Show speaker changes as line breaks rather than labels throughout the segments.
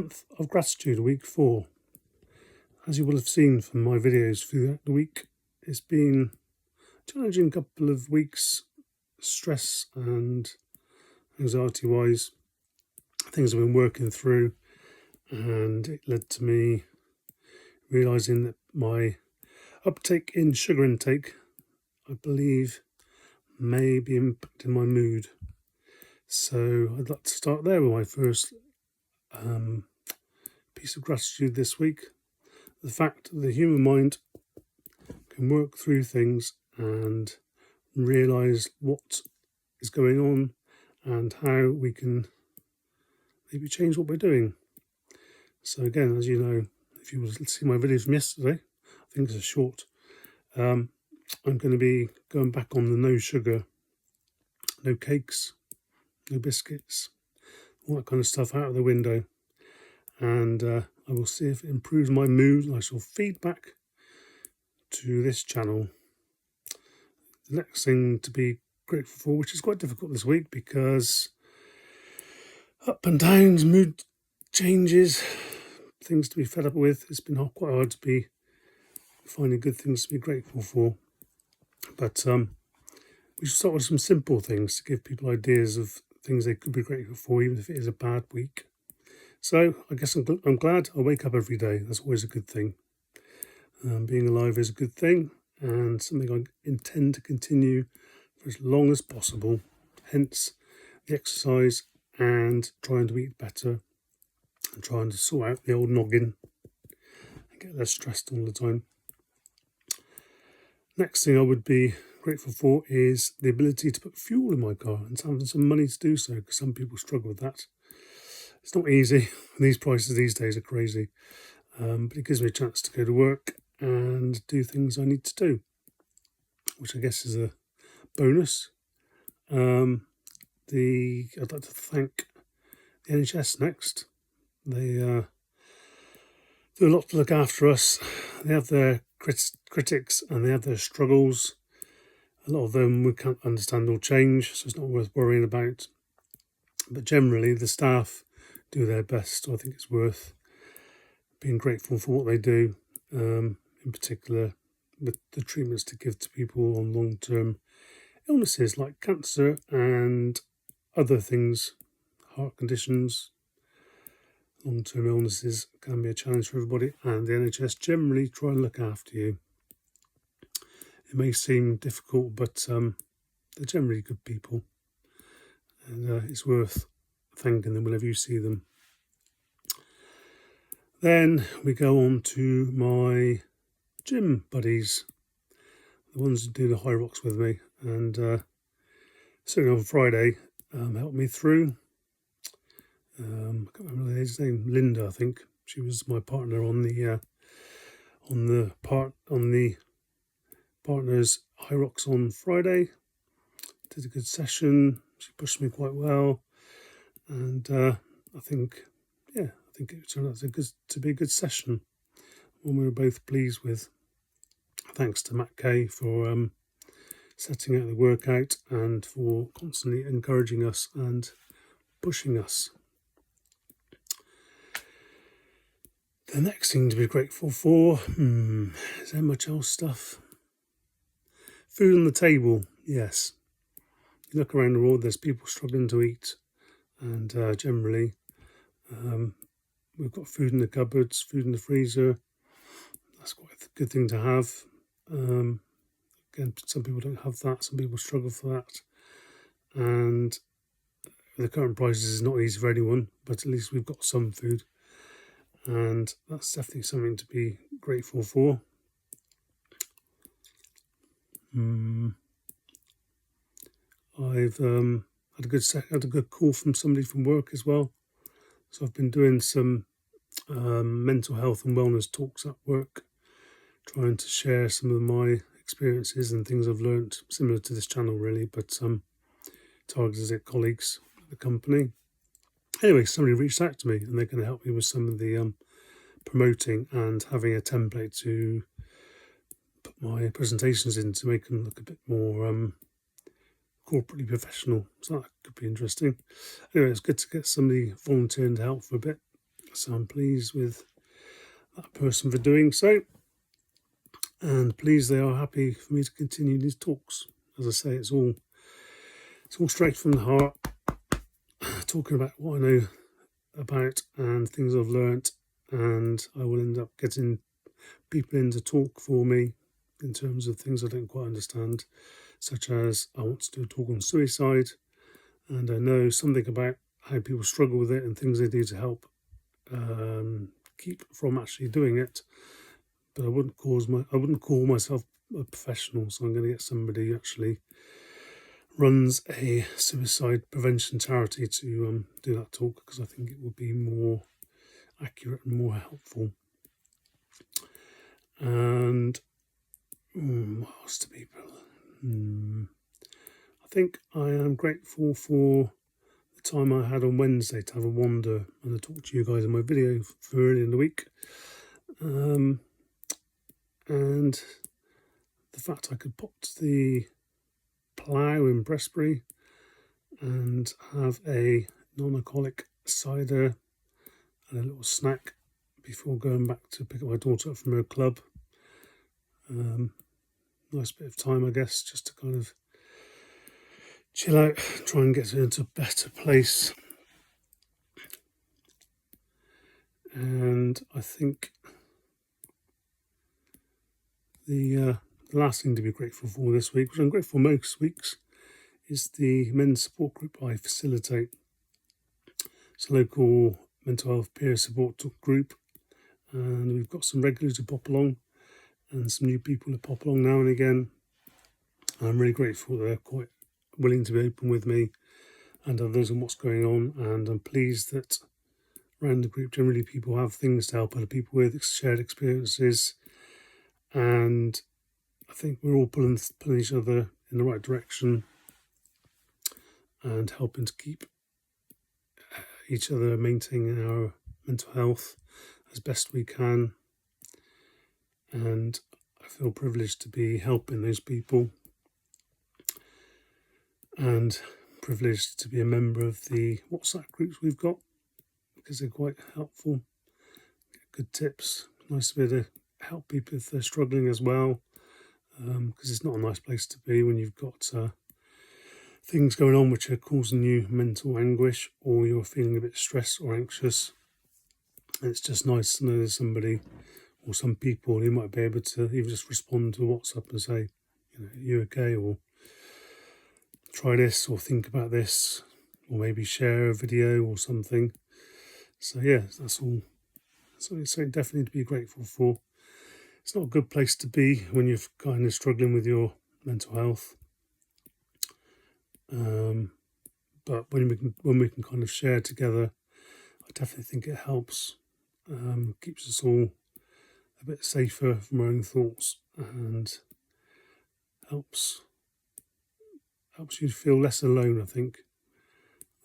Month of Gratitude, week 4. As you will have seen from my videos throughout the week, it's been a challenging couple of weeks, stress and anxiety wise. Things I've been working through, and it led to me realising that my uptake in sugar intake, I believe, may be impacting my mood. So I'd like to start there with my first piece of gratitude this week. The fact that the human mind can work through things and realise what is going on and how we can maybe change what we're doing. So again, as you know, if you will see my video from yesterday, I think it's a short, I'm going to be going back on the no sugar, no cakes, no biscuits, all that kind of stuff out of the window. And I will see if it improves my mood, and I shall feed back to this channel. The next thing to be grateful for, which is quite difficult this week because up and downs, mood changes, things to be fed up with. It's been quite hard to be finding good things to be grateful for. But we should start with some simple things to give people ideas of things they could be grateful for, even if it is a bad week. So I guess I'm glad I wake up every day. That's always a good thing. Being alive is a good thing, and something I intend to continue for as long as possible. Hence the exercise and trying to eat better and trying to sort out the old noggin and get less stressed all the time. Next thing I would be grateful for is the ability to put fuel in my car and having some money to do so, because some people struggle with that. It's not easy. These prices these days are crazy, but it gives me a chance to go to work and do things I need to do, which I guess is a bonus. I'd like to thank the NHS next. They do a lot to look after us. They have their critics and they have their struggles. A lot of them we can't understand or change, so it's not worth worrying about. But generally, the staff do their best. So I think it's worth being grateful for what they do, in particular with the treatments to give to people on long-term illnesses like cancer and other things, heart conditions. Long-term illnesses can be a challenge for everybody, and the NHS generally try and look after you. It may seem difficult, but they're generally good people, and it's worth thanking them whenever you see them. Then we go on to my gym buddies, the ones who do the high rocks with me, and certainly on Friday helped me through. I can't remember his name, Linda, I think. She was my partner on the partners high rocks on Friday. Did a good session. She pushed me quite well, and I think it turned out to be a good session, one we were both pleased with. Thanks to Matt Kay for setting out the workout and for constantly encouraging us and pushing us. The next thing to be grateful for, is there much else stuff? Food on the table, yes. You look around the world, there's people struggling to eat, and generally we've got food in the cupboards, food in the freezer. That's quite a good thing to have. Again, some people don't have that, some people struggle for that, and the current prices is not easy for anyone, but at least we've got some food, and that's definitely something to be grateful for. I've had a good call from somebody from work as well, so I've been doing some mental health and wellness talks at work, trying to share some of my experiences and things I've learned, similar to this channel really, but targeted at colleagues at the company. Anyway, somebody reached out to me and they're going to help me with some of the promoting and having a template to put my presentations in to make them look a bit more corporately professional. So that could be interesting. Anyway, it's good to get somebody volunteering to help for a bit. So I'm pleased with that person for doing so, and pleased they are happy for me to continue these talks. As I say, it's all straight from the heart, talking about what I know about and things I've learnt, and I will end up getting people in to talk for me in terms of things I don't quite understand, such as I want to do a talk on suicide, and I know something about how people struggle with it and things they do to help keep from actually doing it. But I wouldn't call myself a professional, so I'm going to get somebody who actually runs a suicide prevention charity to do that talk, because I think it would be more accurate and more helpful. And what else to people? I think I am grateful for the time I had on Wednesday to have a wander and I talked to you guys in my video for earlier in the week. And the fact I could pop to the Plough in Prestbury and have a non-alcoholic cider and a little snack before going back to pick up my daughter up from her club. Nice bit of time, I guess, just to kind of chill out, try and get her into a better place. And I think the last thing to be grateful for this week, which I'm grateful for most weeks, is the men's support group I facilitate. It's a local mental health peer support group, and we've got some regulars who pop along and some new people who pop along now and again. I'm really grateful they're quite willing to be open with me and others on what's going on, and I'm pleased that around the group generally people have things to help other people with, shared experiences, and I think we're all pulling each other in the right direction and helping to keep each other maintaining our mental health as best we can. And I feel privileged to be helping those people, and privileged to be a member of the WhatsApp groups we've got, because they're quite helpful, good tips, nice to be able to help people if they're struggling as well, because it's not a nice place to be when you've got things going on which are causing you mental anguish, or you're feeling a bit stressed or anxious. And it's just nice to know there's somebody or some people who might be able to even just respond to WhatsApp and say, you okay, or try this, or think about this, or maybe share a video or something. So yeah, that's all. So definitely to be grateful for. It's not a good place to be when you're kind of struggling with your mental health. But when we can kind of share together, I definitely think it helps. Keeps us all a bit safer from our own thoughts, and helps you feel less alone, I think.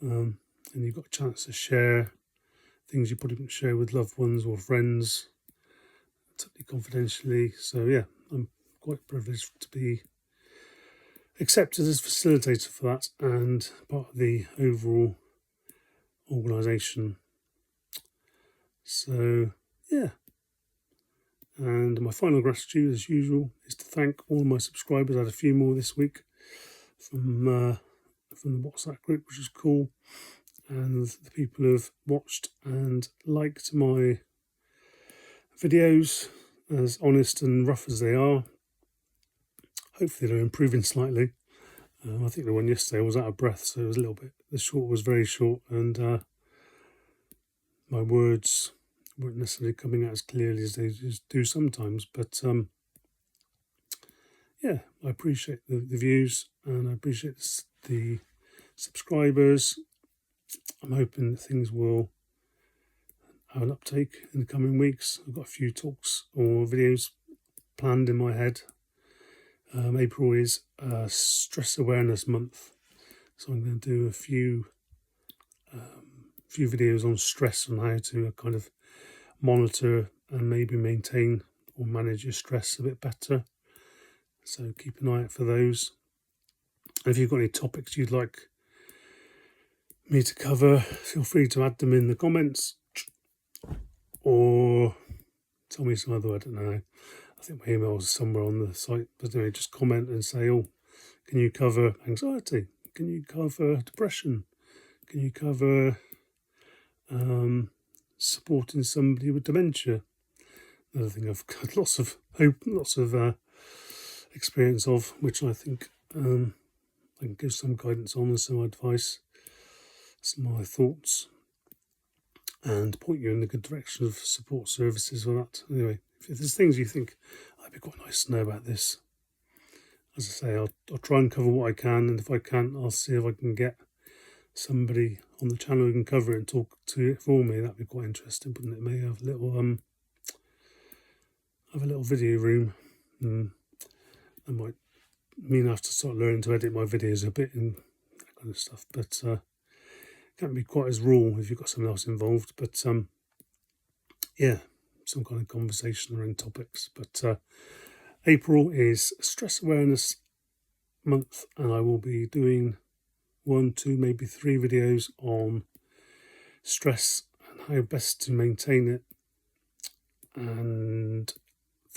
And you've got a chance to share things you probably wouldn't share with loved ones or friends, totally confidentially. So yeah, I'm quite privileged to be accepted as facilitator for that and part of the overall organisation. So yeah, and my final gratitude, as usual, is to thank all my subscribers. I had a few more this week from the WhatsApp group, which is cool, and the people who have watched and liked my videos, as honest and rough as they are. Hopefully they're improving slightly. I think the one yesterday I was out of breath, so it was a little bit, the short was very short, and my words weren't necessarily coming out as clearly as they do sometimes, but yeah, I appreciate the views, and I appreciate the subscribers. I'm hoping that things will have an uptake in the coming weeks. I've got a few talks or videos planned in my head. April is Stress Awareness Month, so I'm going to do a few videos on stress and how to kind of monitor and maybe maintain or manage your stress a bit better. So keep an eye out for those. And if you've got any topics you'd like me to cover, feel free to add them in the comments, tell me some other, I don't know. I think my email is somewhere on the site. But anyway, just comment and say, oh, can you cover anxiety? Can you cover depression? Can you cover supporting somebody with dementia? Another thing I've got lots of hope, lots of experience of, which I think I can give some guidance on and some advice, some of my thoughts, and point you in the good direction of support services for that. Anyway, if there's things you think, that'd be quite nice to know about this, as I say, I'll try and cover what I can, and if I can't, I'll see if I can get somebody on the channel who can cover it and talk to it for me. That'd be quite interesting, wouldn't it? Maybe have a little video room. I might mean I have to start learning to edit my videos a bit and that kind of stuff, but can't be quite as raw if you've got someone else involved. But yeah, some kind of conversation around topics. But April is Stress Awareness Month, and I will be doing 1, 2, maybe 3 videos on stress and how best to maintain it, and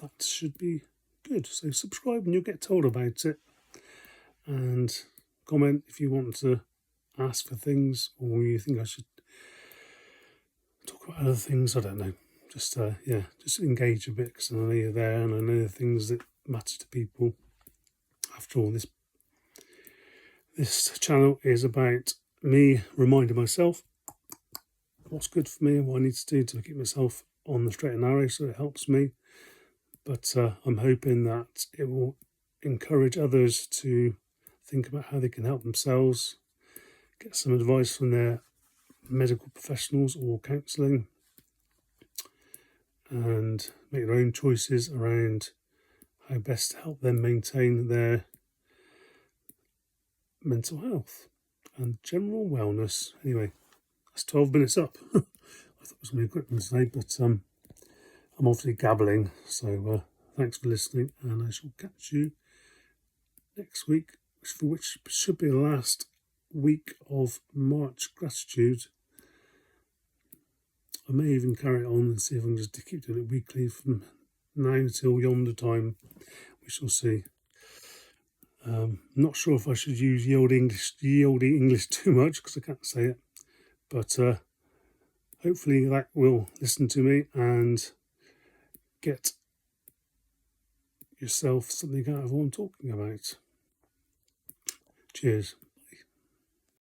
that should be good. So subscribe and you'll get told about it, and comment if you want to ask for things or you think I should talk about other things. I don't know, just just engage a bit, because I know you're there and I know the things that matter to people. After all, this channel is about me reminding myself what's good for me and what I need to do to keep myself on the straight and narrow, so it helps me. But I'm hoping that it will encourage others to think about how they can help themselves, get some advice from their medical professionals or counselling, and make their own choices around how best to help them maintain their mental health and general wellness. Anyway, that's 12 minutes up. I thought it was going to be a quick one today, but I'm obviously gabbling, so thanks for listening, and I shall catch you next week, which should be the last week of March Gratitude. I may even carry it on and see if I can just keep doing it weekly from now till yonder time. We shall see. Not sure if I should use yieldy English too much, because I can't say it, but hopefully that will listen to me and get yourself something out of what I'm talking about. Cheers.